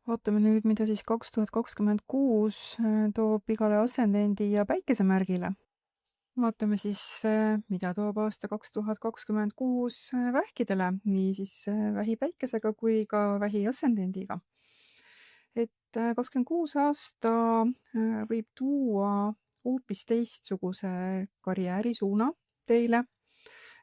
Vaatame nüüd, mida siis 2026 toob igale ascendendi ja päikesemärgile. Vaatame siis, mida toob aasta 2026 vähkidele, nii siis vähi päikesega kui ka vähi ascendendiga. Et 26 aasta võib tuua hoopis teistsuguse karjäärisuuna teile.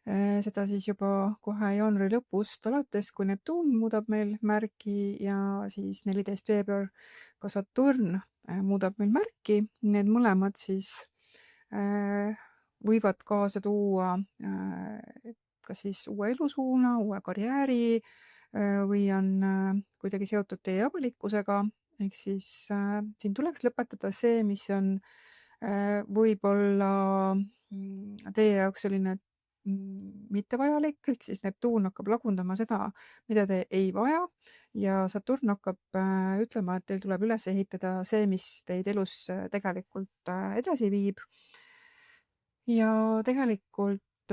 Seda siis juba kohe jaanuari lõpust alates, kui Neptuun muudab meil märki ja siis 14 veebruar ka Saturn muudab meil märki. Need mõlemad siis võivad kaasa tuua kas siis uue elusuuna, uue karjääri või on kuidagi seotud teie avalikkusega. Ehk siis siin tuleks lõpetada see, mis on võib-olla teie jaoks selline mittevajalik, ehk siis Neptuun hakkab lagundama seda, mida te ei vaja ja Saturn hakkab ütlema, et teil tuleb üles ehitada see, mis teid elus tegelikult edasi viib. Ja tegelikult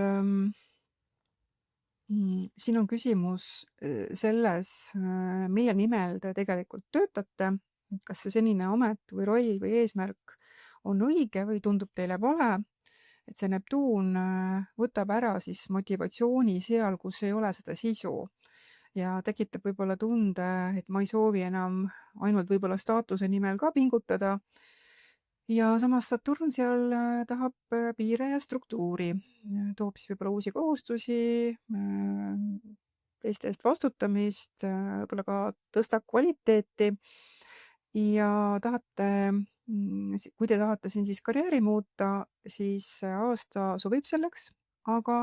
siin on küsimus selles, mille nimel te tegelikult töötate. Kas see senine amet või roll või eesmärk on õige või tundub teile vale? Et see Neptuun võtab ära siis motivatsiooni seal, kus ei ole seda sisu ja tekitab võib-olla tunde, et ma ei soovi enam ainult võib-olla staatuse nimel ka pingutada. Ja samas Saturn seal tahab piire ja struktuuri, toob siis võib-olla uusi kohustusi, teiste eest vastutamist, võib-olla ka tõstab kvaliteeti ja kui te tahate siin siis karjääri muuta, siis see aasta sobib selleks, aga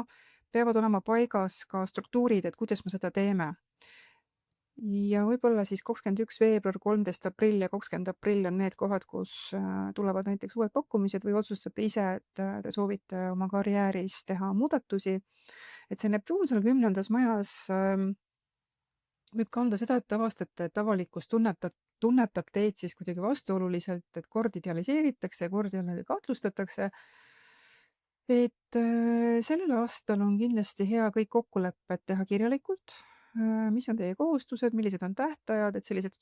peavad olema paigas ka struktuurid, et kuidas me seda teeme. Ja võib-olla siis 21 veebruar, 13 aprill ja 20 aprill on need kohad, kus tulevad näiteks uued pakkumised või otsustate ise, et te soovite oma karjääris teha muudatusi. Et see Neptuun seal 10. majas võib kanda seda, et avastate, et avalikkus tunnetab teid siis kuidagi vastuoluliselt, et kord idealiseeritakse ja kord jälle kahtlustatakse. Et sellel aastal on kindlasti hea kõik kokkulepped teha kirjalikult, mis on teie kohustused, millised on tähtajad, et sellised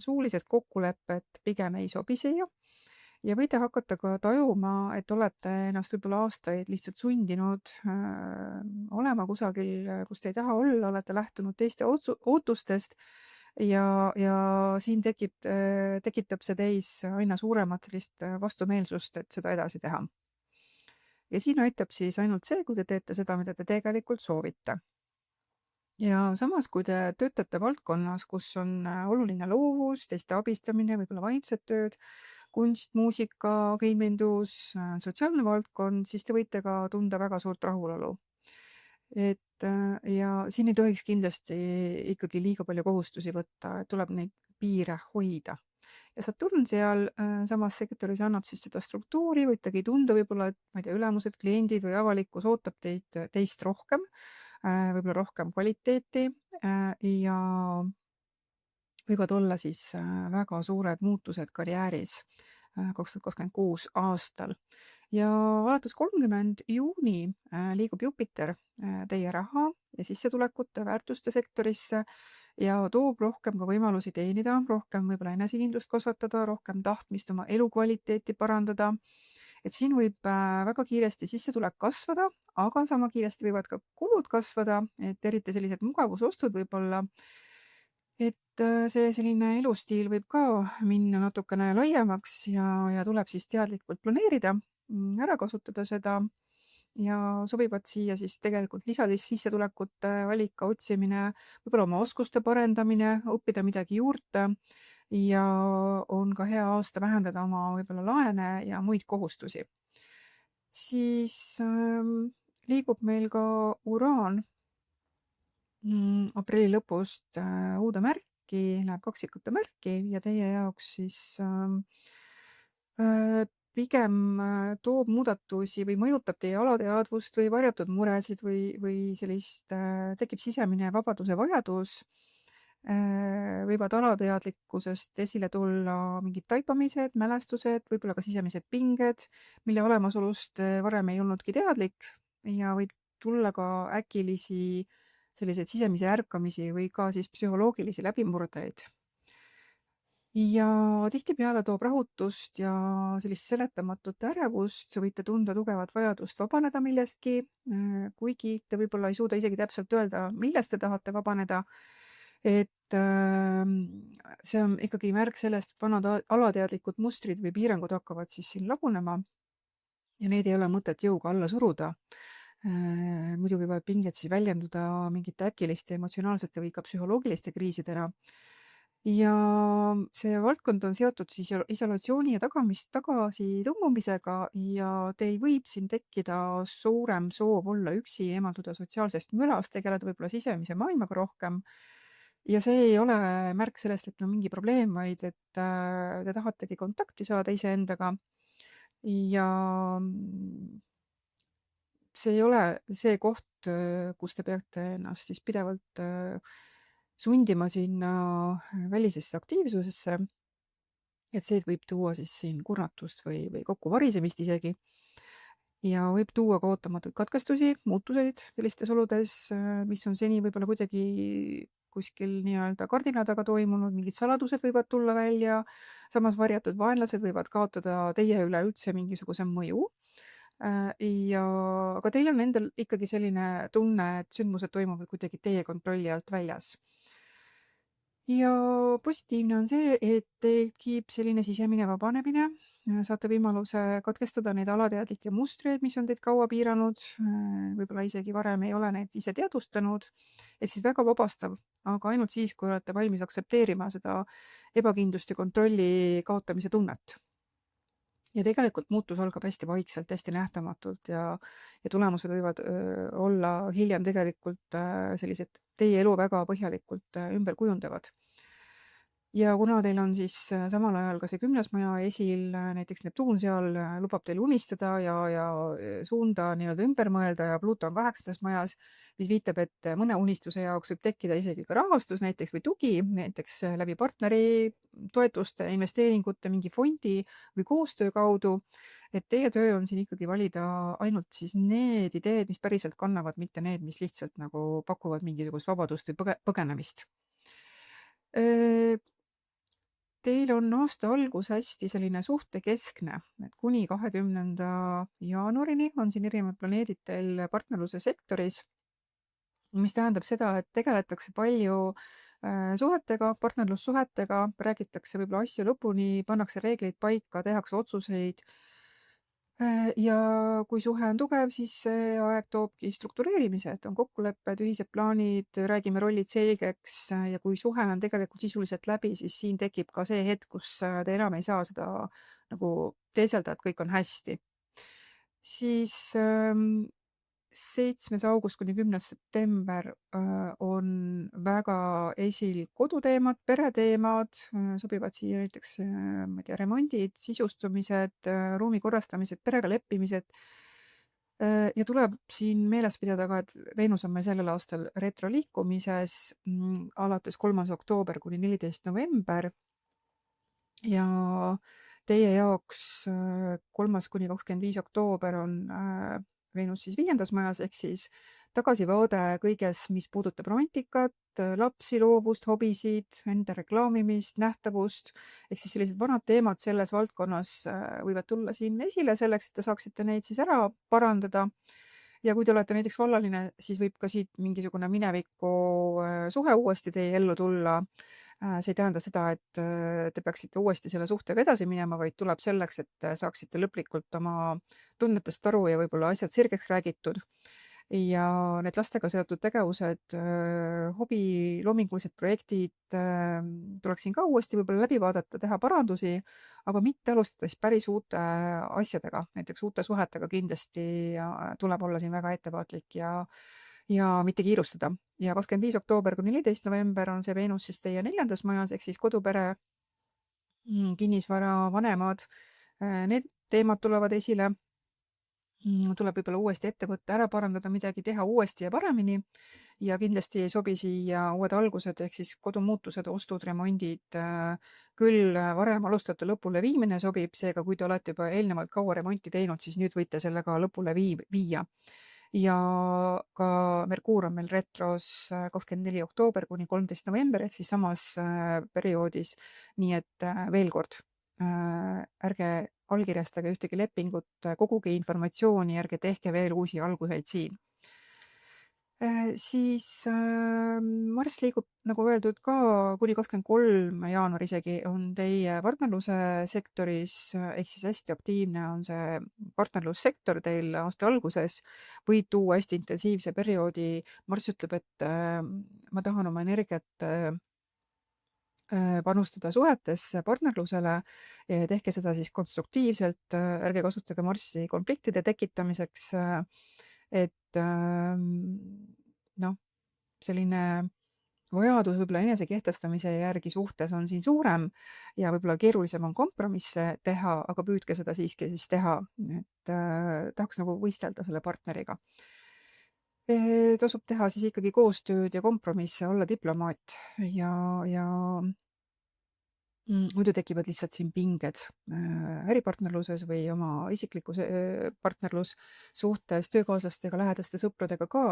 suulised kokkulepped pigem ei sobi siia. Ja võite hakata ka tajuma, et olete ennast võib-olla aastaid lihtsalt sundinud olema kusagil, kus te ei taha olla, olete lähtunud teiste ootustest ja siin tekitab see teis aina suuremat sellist vastumeelsust, et seda edasi teha. Ja siin aitab siis ainult see, kui te teete seda, mida te tegelikult soovite. Ja samas, kui te töötate valdkonnas, kus on oluline loovus, teiste abistamine, võib-olla vaimsed tööd, kunst, muusika, filmindus, sotsiaalne valdkond, siis te võite ka tunda väga suurt rahulolu. Ja siin ei tohiks kindlasti ikkagi liiga palju kohustusi võtta, tuleb neid piire hoida. Ja Saturn seal samas sektoris annab siis seda struktuuri, võitagi tunda võib-olla, et ma ei tea, ülemused, kliendid või avalikkus ootab teist rohkem, võib-olla rohkem kvaliteeti ja võivad olla siis väga suured muutused karjääris 2026 aastal. Ja alates 30 juuni liigub Jupiter teie raha ja sissetulekute väärtuste sektorisse ja toob rohkem ka võimalusi teenida, rohkem võib-olla enesekindlust kasvatada, rohkem tahtmist oma elukvaliteeti parandada. Et siin võib väga kiiresti sissetulek kasvada, aga sama kiiresti võivad ka kulud kasvada, et eriti sellised mugavusostud võib-olla. Et see selline elustiil võib ka minna natukene laiemaks ja tuleb siis teadlikult planeerida, ära kasutada seda ja sobivad siia siis tegelikult lisasissetulekute valika otsimine, võib-olla oma oskuste parendamine, õppida midagi juurde ja on ka hea aasta vähendada oma võib-olla laene ja muid kohustusi. Siis liigub meil ka Uraan aprilli lõpust uude märki, läheb kaksikute märki ja teie jaoks siis pigem toob muudatusi või mõjutab teie alateadvust või varjatud muresid või sellist, tekib sisemine vabaduse vajadus. Võivad alateadlikkusest esile tulla mingid taipamised, mälestused, võib-olla ka sisemised pinged, mille olemasolust varem ei olnudki teadlik ja võib tulla ka äkilisi selliseid sisemisi ärkamisi või ka siis psühholoogilisi läbimurdeid. ja tihtipeale toob rahutust ja sellist seletamatut ärevust, võite tunda tugevat vajadust vabaneda millestki, kuigi te võib-olla ei suuda isegi täpselt öelda, millest te tahate vabaneda. Et see on ikkagi märk sellest, et vanad alateadlikud mustrid või piirangud hakkavad siis siin lagunema ja neid ei ole mõtet jõuga alla suruda. Muidu võivad pinged siis väljenduda mingite äkiliste emotsionaalsete või ka psühholoogiliste kriisidena. Ja see valdkond on seotud siis isolatsiooni ja tagasitõmbumisega ja teil võib siin tekkida suurem soov olla üksi, eemalduda sotsiaalsest mülast, tegeleda võib-olla sisemise maailmaga rohkem. Ja see ei ole märk sellest, et on mingi probleem, vaid et te tahategi kontakti saada iseendaga. Ja see ei ole see koht, kus te peate ennast siis pidevalt sundima sinna välisesse aktiivsusesse. Et see võib tuua siis siin kurnatust või kokkuvarisemist isegi. Ja võib tuua ka ootamatuid katkestusi, muutuseid sellistes oludes, mis on seni võib-olla kuidagi kuskil nii-öelda kardina taga toimunud, mingid saladused võivad tulla välja, samas varjatud vaenlased võivad kaotada teie üle üldse mingisuguse mõju. Ja aga teil on endal ikkagi selline tunne, et sündmused toimuvad kuidagi teie kontrolli alt väljas. Ja positiivne on see, et tekib selline sisemine vabanemine. Saate võimaluse katkestada neid alateadlikke mustreid, mis on teid kaua piiranud. Võib-olla isegi varem ei ole neid ise teadvustanud. Et siis väga vabastav, aga ainult siis, kui olete valmis aktsepteerima seda ebakindlust ja kontrolli kaotamise tunnet. Ja tegelikult muutus algab hästi vaikselt, hästi nähtamatult ja tulemused võivad olla hiljem tegelikult sellised teie elu väga põhjalikult ümber kujundavad. Ja kuna teil on siis samal ajal ka see 10. maja esil, näiteks Neptuun seal lubab teil unistada ja suunda nii-öelda ümber mõelda ja Pluto on 8. majas, mis viitab, et mõne unistuse jaoks võib tekkida isegi ka rahastus näiteks või tugi, näiteks läbi partneri, toetuste, investeeringute, mingi fondi või koostöö kaudu. Et teie töö on siin ikkagi valida ainult siis need ideed, mis päriselt kannavad, mitte need, mis lihtsalt nagu pakuvad mingisugust vabadust või põgenemist. Teil on aasta algus hästi selline suhtekeskne, et kuni 20. jaanuarini on siin erinevad planeedid teil partnerluse sektoris, mis tähendab seda, et tegeletakse palju suhetega, partnerlussuhetega, räägitakse võib-olla asju lõpuni, pannakse reegleid paika, tehakse otsuseid. Ja kui suhe on tugev, siis see aeg toobki struktureerimise, et on kokkulepped, ühised plaanid, räägime rollid selgeks ja kui suhe on tegelikult sisuliselt läbi, siis siin tekib ka see hetk, kus te enam ei saa seda nagu teeselda, et kõik on hästi. Siis 7. august kuni 10. september on väga esil koduteemad, pereteemad, sobivad siia näiteks, ma ei tea, remondid, sisustumised, ruumi korrastamised, perega leppimised. Ja tuleb siin meeles pidada ka, et Veenus on meil sellel aastal retroliikumises alates 3. oktoober kuni 14. november. Ja teie jaoks 3. kuni 25. oktoober on Veenus siis 5. majas, ehk siis tagasivaade kõiges, mis puudutab romantikat, lapsi, loovust, hobisid, enda reklaamimist, nähtavust, ehk siis sellised vanad teemad selles valdkonnas võivad tulla siin esile selleks, et te saaksite neid siis ära parandada. Ja kui te olete näiteks vallaline, siis võib ka siit mingisugune mineviku suhe uuesti teie ellu tulla. See ei tähenda seda, et te peaksite uuesti selle suhtega edasi minema, vaid tuleb selleks, et saaksite lõplikult oma tunnetest aru ja võib-olla asjad sirgeks räägitud. Ja need lastega seotud tegevused, hobi, loomingulised projektid tuleks siin ka uuesti võib-olla läbi vaadata, teha parandusi, aga mitte alustades päris uute asjadega, näiteks uute suhetega kindlasti tuleb olla siin väga ettevaatlik ja mitte kiirustada. Ja 25. oktoober kuni 14. november on see Veenus siis teie 4. majas, ehk siis kodupere, kinnisvara, vanemad, need teemad tulevad esile. Tuleb võib-olla uuesti ette võtta, ära parandada midagi, teha uuesti ja paremini ja kindlasti ei sobi siia uued algused ehk siis kodumuutused, ostud, remondid, küll varem alustatu lõpule viimine sobib, seega kui te olete juba eelnevalt kaua remonti teinud, siis nüüd võite selle ka lõpule viia. ja ka Merkuur on meil retros 24. oktoober kuni 13. november ehk siis samas perioodis. Nii et veel kord, ärge allkirjastage ühtegi lepingut, koguge informatsiooni, ärge tehke veel uusi alguseid siin. Siis Marss liigub, nagu öeldud, ka kuni 23. jaanuar isegi on teie partnerluse sektoris, ehk siis hästi aktiivne on see partnerlussektor teil aasta alguses, võib tuua hästi intensiivse perioodi. Marss ütleb, et ma tahan oma energiat panustada suhetesse, partnerlusele, tehke seda siis konstruktiivselt, ärge kasutage Marssi konfliktide tekitamiseks, et noh, selline vajadus võib-olla enese kehtestamise järgi suhtes on siin suurem ja võib-olla keerulisem on kompromisse teha, aga püüdke seda siiski siis teha, et tahaks nagu võistelda selle partneriga. Tasub teha siis ikkagi koostööd ja kompromisse, olla diplomaat ja muidu tekivad lihtsalt siin pinged äripartnerluses või oma isiklikus partnerlussuhtes, töökaaslastega, lähedaste sõpradega ka.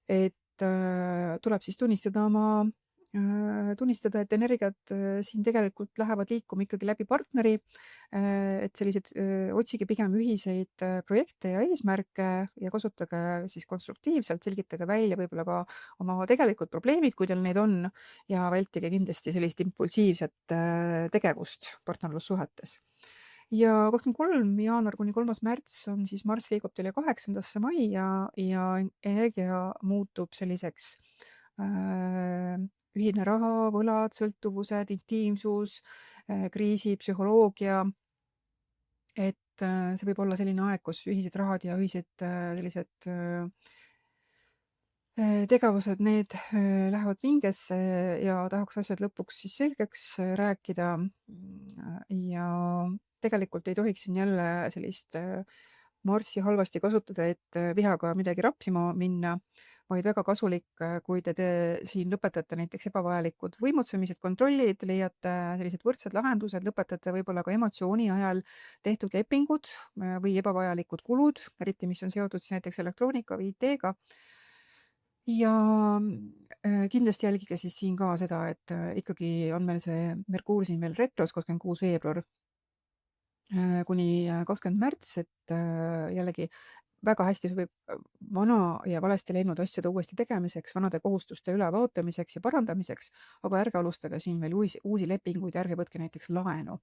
Et tuleb siis tunnistada, et energiad siin tegelikult lähevad liikuma ikkagi läbi partneri. Et sellised, otsige pigem ühiseid projekte ja eesmärke ja kasutage siis konstruktiivselt, selgitage välja võib-olla ka oma tegelikud probleemid, kui teil neid on, ja vältige kindlasti sellist impulsiivset tegevust partnerlussuhetes. Ja 23. jaanuar kuni 3. märts on siis Marss liigub teile 8. majja ja energia muutub selliseks ühine raha, võlad, sõltuvused, intiimsus, kriisi, psühholoogia. Et see võib olla selline aeg, kus ühised rahad ja ühised sellised tegevused, need lähevad pingesse ja tahaks asjad lõpuks siis selgeks rääkida. Ja tegelikult ei tohiks siin jälle sellist Marssi halvasti kasutada, et vihaga midagi rapsima minna, vaid väga kasulik, kui te siin lõpetate näiteks ebavajalikud võimutsemised, kontrollid, leiate sellised võrdsed lahendused, lõpetate võib-olla ka emotsiooni ajal tehtud lepingud või ebavajalikud kulud, eriti mis on seotud siis näiteks elektroonika või IT-ga. Ja kindlasti jälgige siis siin ka seda, et ikkagi on meil see Merkuur siin veel retros 26. veebruar kuni 20. märts, et jällegi väga hästi sobib vana ja valesti läinud asjade uuesti tegemiseks, vanade kohustuste ülevaatamiseks ja parandamiseks, aga ärge alustage siin veel uusi lepinguid, ärge võtke näiteks laenu.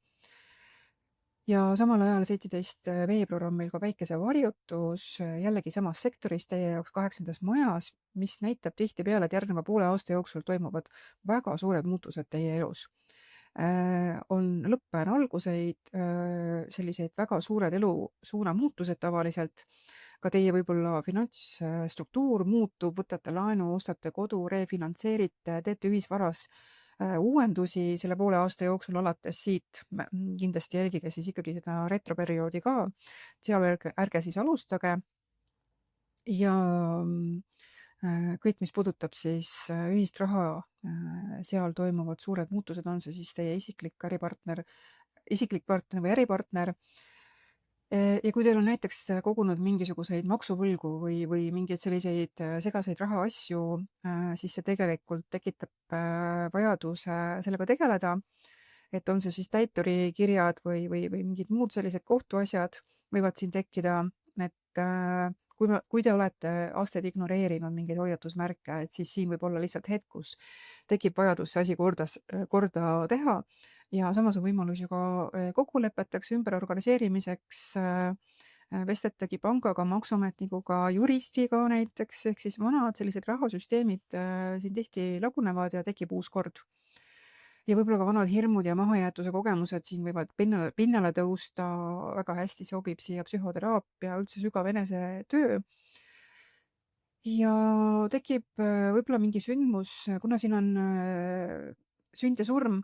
Ja samal ajal 17. veebruar on meil ka päikesevarjutus jällegi samas sektoris teie jaoks 8. majas, mis näitab tihtipeale, et järgneva poole aasta jooksul toimuvad väga suured muutused teie elus. On lõppajana alguseid, sellised väga suured elusuuna muutused tavaliselt. Ka teie võib-olla finantsstruktuur muutub, võtate laenu, ostate kodu, refinantseerite, teete ühisvaras uuendusi selle poole aasta jooksul. Alates siit kindlasti jälgige siis ikkagi seda retroperioodi ka. Seal ärge siis alustage. Ja kõik, mis puudutab siis ühist raha, seal toimuvad suured muutused, on see siis teie isiklik partner või äripartner. Ja kui teil on näiteks kogunud mingisuguseid maksuvõlgu või mingeid selliseid segaseid rahaasju, siis see tegelikult tekitab vajaduse sellega tegeleda. Et on see siis täiturikirjad või mingid muud sellised kohtuasjad võivad siin tekkida, et kui te olete aastaid ignoreerinud mingeid hoiatusmärke, et siis siin võib olla lihtsalt hetk, kus tekib vajadus see asi korda teha. Ja samas on võimalus ju ka kokkulepeteks, ümberorganiseerimiseks, vestletegi pangaga, maksuametnikuga, juristiga näiteks, ehk siis vanad sellised rahasüsteemid siin tihti lagunevad ja tekib uus kord. Ja võib-olla ka vanad hirmud ja mahajäetuse kogemused siin võivad pinnale tõusta, väga hästi sobib siia psühhoteraapia, üldse sügav enesetöö. Ja tekib võib-olla mingi sündmus, kuna siin on sünd ja surm,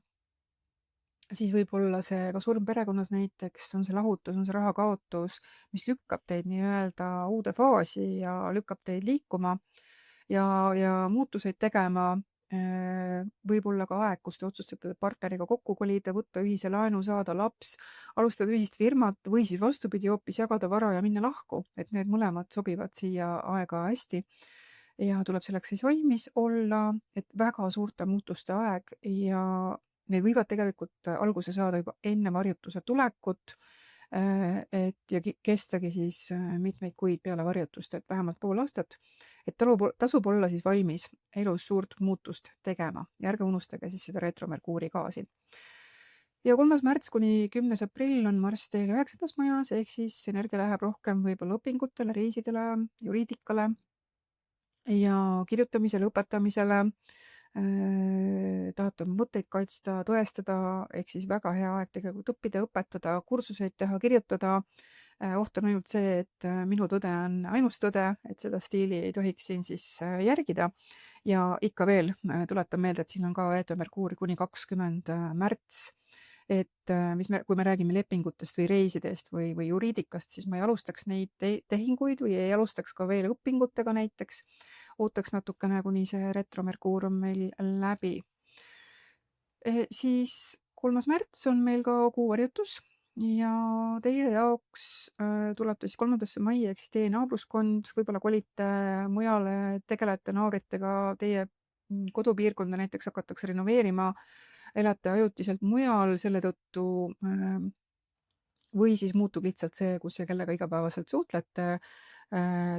siis võib olla see ka surm perekonnas näiteks, on see lahutus, on see raha kaotus, mis lükkab teid nii-öelda uude faasi ja lükkab teid liikuma ja muutuseid tegema. Võib olla ka aeg, kus te otsustate partneriga kokku kolida, võtta ühise laenu, saada laps, alustada ühist firmat või siis vastupidi, hoopis jagada vara ja minna lahku, et need mõlemad sobivad siia aega hästi. Ja tuleb selleks siis valmis olla, et väga suurte muutuste aeg ja need võivad tegelikult alguse saada juba enne varjutuse tulekut, et ja kestagi siis mitmeid kuid peale varjutust, et vähemalt pool aastat. Et tasub olla siis valmis elus suurt muutust tegema ja ärge unustage siis seda retromerkuuri ka siin. Ja 3. märts kuni 10. aprill on Marss teil 9. majas, ehk siis energia läheb rohkem võib-olla õpingutele, reisidele, juriidikale ja kirjutamisele, õpetamisele. Tahate oma mõtteid kaitsta, tõestada, ehk siis väga hea aeg tegelikult õppida, õpetada, kursuseid teha, kirjutada. Oht on ainult see, et minu tõde on ainus tõde, et seda stiili ei tohiks siin siis järgida. Ja ikka veel tuletan meelde, et siin on ka Merkuur kuni 20. märts. Et kui me räägime lepingutest või reisidest või juriidikast, siis ma ei alustaks neid tehinguid või ei alustaks ka veel õpingutega näiteks. Ootaks natukene, kuni see retromerkuur on meil läbi. Siis 3. märts on meil ka kuuvarjutus ja teie jaoks tuleb ta siis 3. mai, ehk siis teie naabruskond, võib-olla kolite mujale, tegelete naabritega, teie kodupiirkonda näiteks hakatakse renoveerima, elate ajutiselt mujal selle tõttu või siis muutub lihtsalt see, kus ja kellega igapäevaselt suhtlete.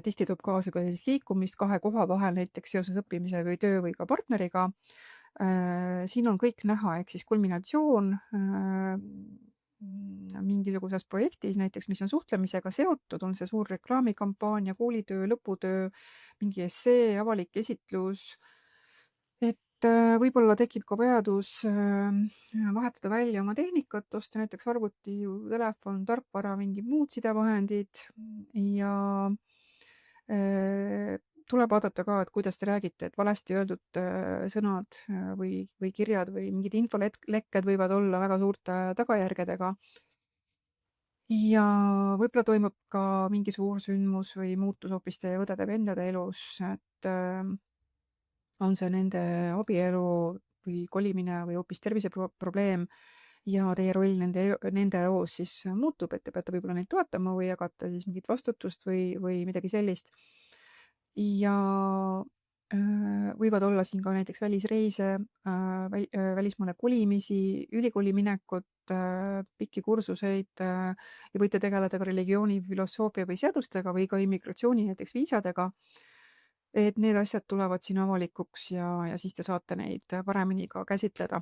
Tihti toob kaasa ka siis liikumist kahe koha vahel, näiteks seoses õppimise või töö või ka partneriga. Siin on kõik näha, ehk siis kulminatsioon mingisuguses projektis näiteks, mis on suhtlemisega seotud, on see suur reklaamikampaania, koolitöö, lõputöö, mingi essee, avalik esitlus. Et võib-olla tekib ka vajadus vahetada välja oma tehnikat, osta näiteks arvuti, telefon, tarkvara, mingid muud sidevahendid ja tuleb vaadata ka, et kuidas te räägite, et valesti öeldud sõnad või kirjad või mingid infolekked võivad olla väga suurte tagajärgedega. Ja võib-olla toimub ka mingi suur sündmus või muutus hoopis teie õdede-vendade elus, et on see nende abielu või kolimine või hoopis terviseprobleem ja teie roll nende elus siis muutub, et te peate võib-olla neid toetama või jagate siis mingit vastutust või midagi sellist. Ja võivad olla siin ka näiteks välisreise, välismaale kolimisi, ülikooli minekut, pikki kursuseid ja võite tegeleda ka religiooni, filosoofia või seadustega või ka immigratsiooni, näiteks viisadega. Et need asjad tulevad siin avalikuks ja siis te saate neid paremini ka käsitleda.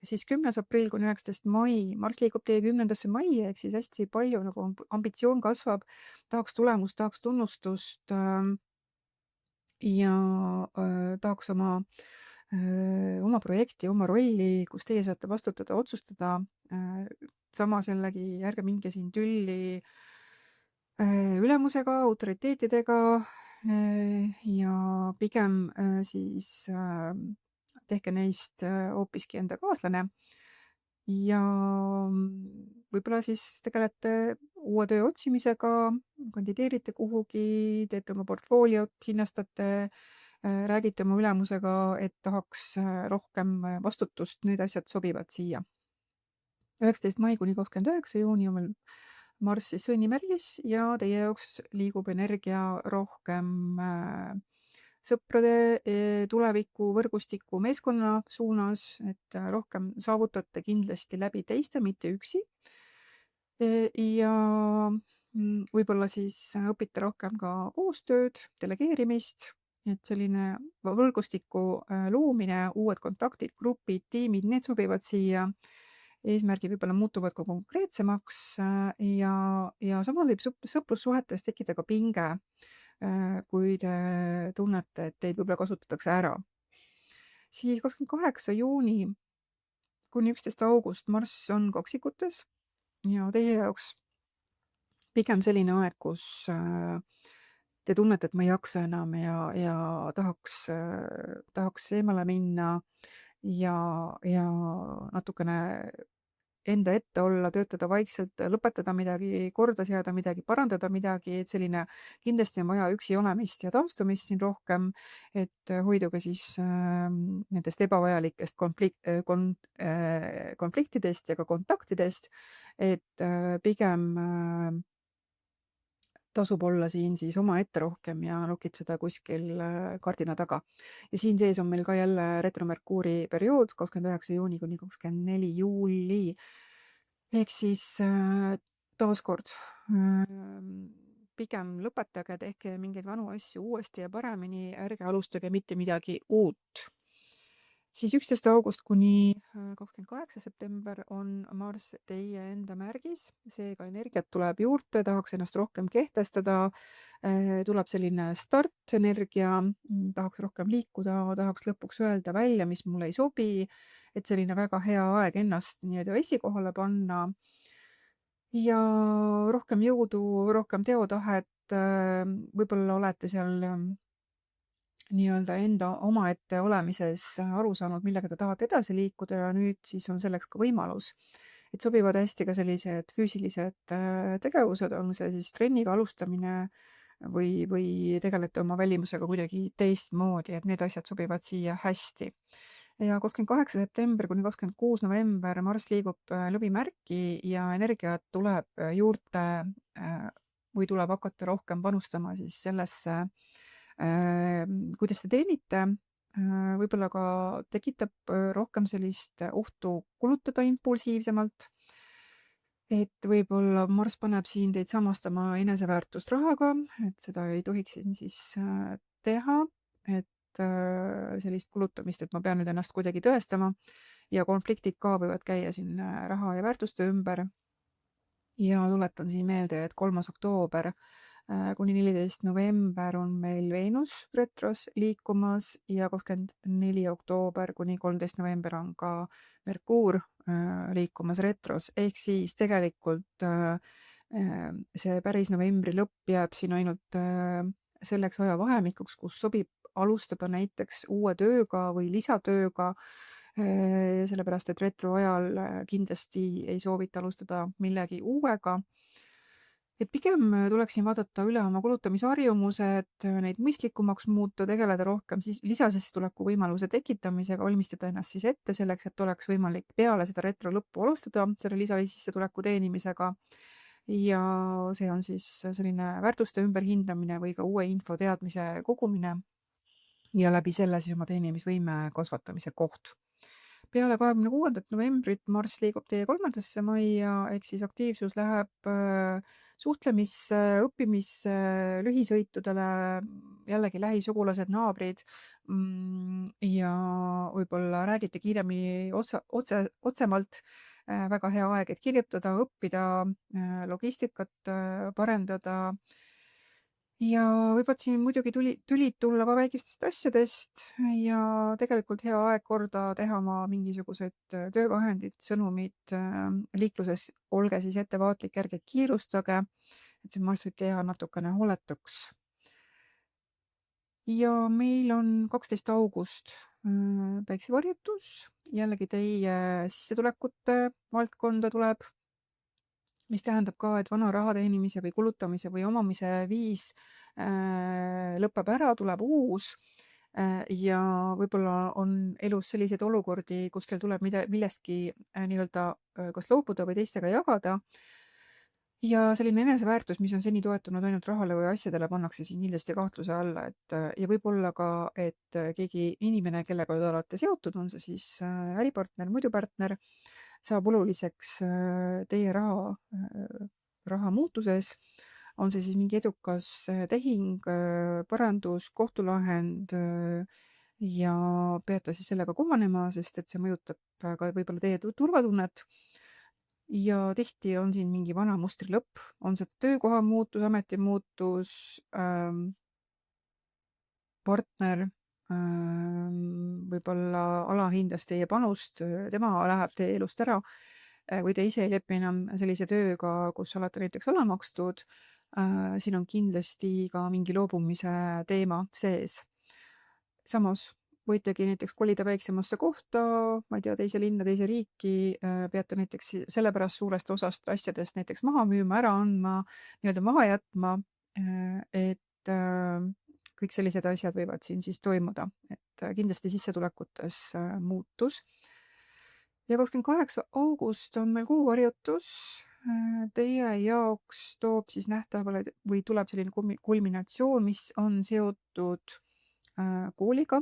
Siis 10. aprill kuni 19. mai, Marss liigub teie 10. majja, ehk siis hästi palju nagu ambitsioon kasvab, tahaks tulemust, tahaks tunnustust ja tahaks oma projekti, oma rolli, kus teie saate vastutada, otsustada. Samas jällegi ärge minge siin tülli ülemusega, autoriteetidega ja pigem siis tehke neist hoopiski enda kaaslane ja võib-olla siis tegelete uue töö otsimisega, kandideerite kuhugi, teete oma portfooliot, hinnastate, räägite oma ülemusega, et tahaks rohkem vastutust, need asjad sobivad siia. 19. mai kuni 29. juuni on meil Marss siis sõnnimärgis ja teie jaoks liigub energia rohkem sõprade, tuleviku, võrgustiku, meeskonna suunas, et rohkem saavutate kindlasti läbi teiste, mitte üksi. Ja võib-olla siis õpite rohkem ka koostööd, delegeerimist, et selline võrgustiku loomine, uued kontaktid, grupid, tiimid, need sobivad siia. Eesmärgid võib-olla muutuvad ka konkreetsemaks ja samal võib sõprussuhetes tekkida ka pinge, kui te tunnete, et teid võib-olla kasutatakse ära. Siis 28. juuni kuni 11. august Marss on kaksikutes ja teie jaoks pigem selline aeg, kus te tunnete, et ma ei jaksa enam ja tahaks eemale minna ja natukene enda ette olla, töötada vaikselt, lõpetada midagi, korda seada midagi, parandada midagi, et selline kindlasti on vaja üksi olemist ja taastumist siin rohkem, et hoiduge siis nendest ebavajalikest konfliktidest ja ka kontaktidest, et pigem tasub olla siin siis omaette rohkem ja nokitseda kuskil kardina taga. Ja siin sees on meil ka jälle retro-Merkuuri periood 29. juuni kuni 24. juuli. Ehk siis taaskord pigem lõpetage, tehke mingeid vanu asju uuesti ja paremini, ärge alustage mitte midagi uut. Siis 11. august kuni 28. september on Marss teie enda märgis, seega energiat tuleb juurde, tahaks ennast rohkem kehtestada, tuleb selline startenergia, tahaks rohkem liikuda, tahaks lõpuks öelda välja, mis mulle ei sobi, et selline väga hea aeg ennast nii-öelda esikohale panna ja rohkem jõudu, rohkem teotahet, võib-olla olete seal nii-öelda enda omaette olemises aru saanud, millega te tahate edasi liikuda ja nüüd siis on selleks ka võimalus. Et sobivad hästi ka sellised füüsilised tegevused, on see siis trenniga alustamine või tegelete oma välimusega kuidagi teistmoodi, et need asjad sobivad siia hästi. Ja 28. september kuni 26. november Marss liigub Lõvimärki ja energiat tuleb juurde või tuleb hakata rohkem panustama siis sellesse, kuidas te teenite, võib-olla ka tekitab rohkem sellist ohtu kulutada impulsiivsemalt. Et võib-olla Marss paneb siin teid samastama eneseväärtust rahaga, et seda ei tohiks siin siis teha, et sellist kulutamist, et ma pean nüüd ennast kuidagi tõestama ja konfliktid ka võivad käia siin raha ja väärtuste ümber. Ja tuletan siin meelde, et 3. oktoober kuni 14. november on meil Veenus retros liikumas ja 24. oktoober kuni 13. november on ka Merkuur liikumas retros, ehk siis tegelikult see päris novembri lõpp jääb siin ainult selleks ajavahemikuks, kus sobib alustada näiteks uue tööga või lisatööga, sellepärast et retro ajal kindlasti ei soovita alustada millegi uuega. Et pigem tuleks siin vaadata üle oma kulutamisharjumused, neid mõistlikumaks muuta, tegeleda rohkem siis lisasissetuleku võimaluse tekitamisega, valmistada ennast siis ette selleks, et oleks võimalik peale seda retro lõppu alustada selle lisasissetuleku teenimisega. Ja see on siis selline väärtuste ümberhindamine või ka uue info teadmise kogumine ja läbi selle siis oma teenimisvõime kasvatamise koht. Peale 26. novembrit Marss liigub teie 3. majja, ehk siis aktiivsus läheb suhtlemisse, õppimisse, lühisõitudele, jällegi lähisugulased, naabrid ja võib-olla räägite kiiremini otsemalt. Väga hea aeg, et kirjutada, õppida, logistikat parendada. Ja võivad siin muidugi tülid tulla ka väikestest asjadest ja tegelikult hea aeg korda teha oma mingisugused töövahendid, sõnumid liikluses. Olge siis ettevaatlik, ärge kiirustage, et see Marss võib teha natukene hooletuks. Ja meil on 12. august päiksevarjutus, jällegi teie sissetulekute valdkonda tuleb, mis tähendab ka, et vana raha teenimise või kulutamise või omamise viis lõpeb ära, tuleb uus ja võib-olla on elus selliseid olukordi, kus teil tuleb millestki nii-öelda kas loobuda või teistega jagada. Ja selline eneseväärtus, mis on seni toetunud ainult rahale või asjadele, pannakse siin kindlasti kahtluse alla, et ja võib-olla ka, et keegi inimene, kellega te olete seotud, on see siis äripartner, muidu partner, saab oluliseks teie raha muutuses, on see siis mingi edukas tehing, parandus, kohtulahend ja peate siis sellega kohanema, sest et see mõjutab ka võib-olla teie turvatunnet. Ja tihti on siin mingi vana mustri lõpp, on see töökoha muutus, ameti muutus, partner võib-olla alahindas teie panust, tema läheb teie elust ära või te ise ei lepi enam sellise tööga, kus olete näiteks alla makstud. Siin on kindlasti ka mingi loobumise teema sees. Samas võitegi näiteks kolida väiksemasse kohta, ma ei tea, teise linna, teise riiki, peate näiteks sellepärast suurest osast asjadest näiteks maha müüma, ära andma, nii-öelda maha jätma, et kõik sellised asjad võivad siin siis toimuda, et kindlasti sissetulekutes muutus. Ja 28. august on meil kuuharjutus. Teie jaoks toob siis nähtavale või tuleb selline kulminatsioon, mis on seotud kooliga.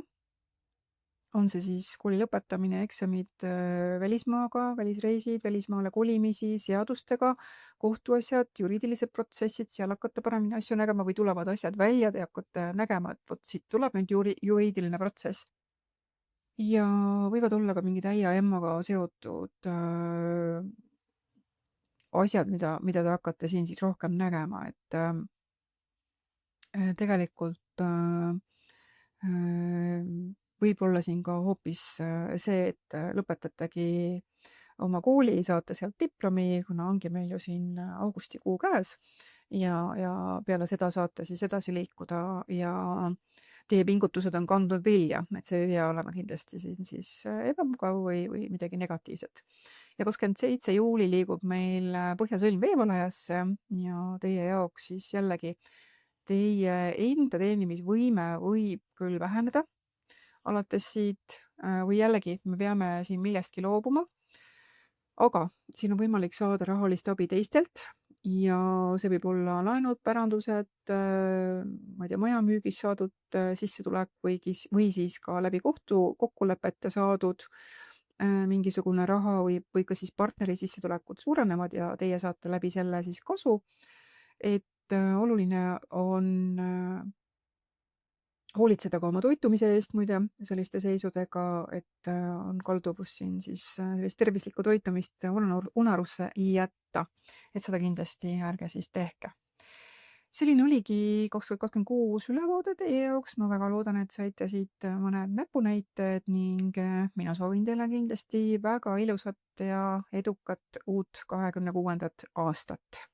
On see siis kooli lõpetamine, eksamid välismaaga, välisreisid, välismaale kolimisi, seadustega, kohtuasjad, juriidilised protsessid, seal hakkate paremini asju nägema või tulevad asjad välja, te hakkate nägema, et vot siit tuleb nüüd juriidiline protsess. Ja võivad olla ka mingid äia-emmaga seotud asjad, mida te hakkate siin siis rohkem nägema, et tegelikult võib olla siin ka hoopis see, et lõpetategi oma kooli, saate sealt diplomi, kuna ongi meil ju siin augustikuu käes ja peale seda saate siis edasi liikuda ja teie pingutused on kandnud vilja, et see ei pea olema kindlasti siin siis ebamugav või midagi negatiivset. Ja 27. juuli liigub meil Põhjasõlm veevalajasse ja teie jaoks siis jällegi teie enda teenimisvõime võib küll väheneda alates siit või jällegi me peame siin millestki loobuma, aga siin on võimalik saada rahalist abi teistelt ja see võib olla laenud, pärandused, ma ei tea, majamüügist saadud sissetulek või siis ka läbi kokkulepete saadud mingisugune raha või ka siis partneri sissetulekud suurenevad ja teie saate läbi selle siis kasu. Et oluline on hoolitseda ka oma toitumise eest muide selliste seisudega, et on kalduvus siin siis sellist tervislikku toitumist unarusse jätta. Et seda kindlasti ärge siis tehke. Selline oligi 2026 ülevaade teie jaoks. Ma väga loodan, et saite siit mõned näpunäited ning mina soovin teile kindlasti väga ilusat ja edukat uut 26. aastat.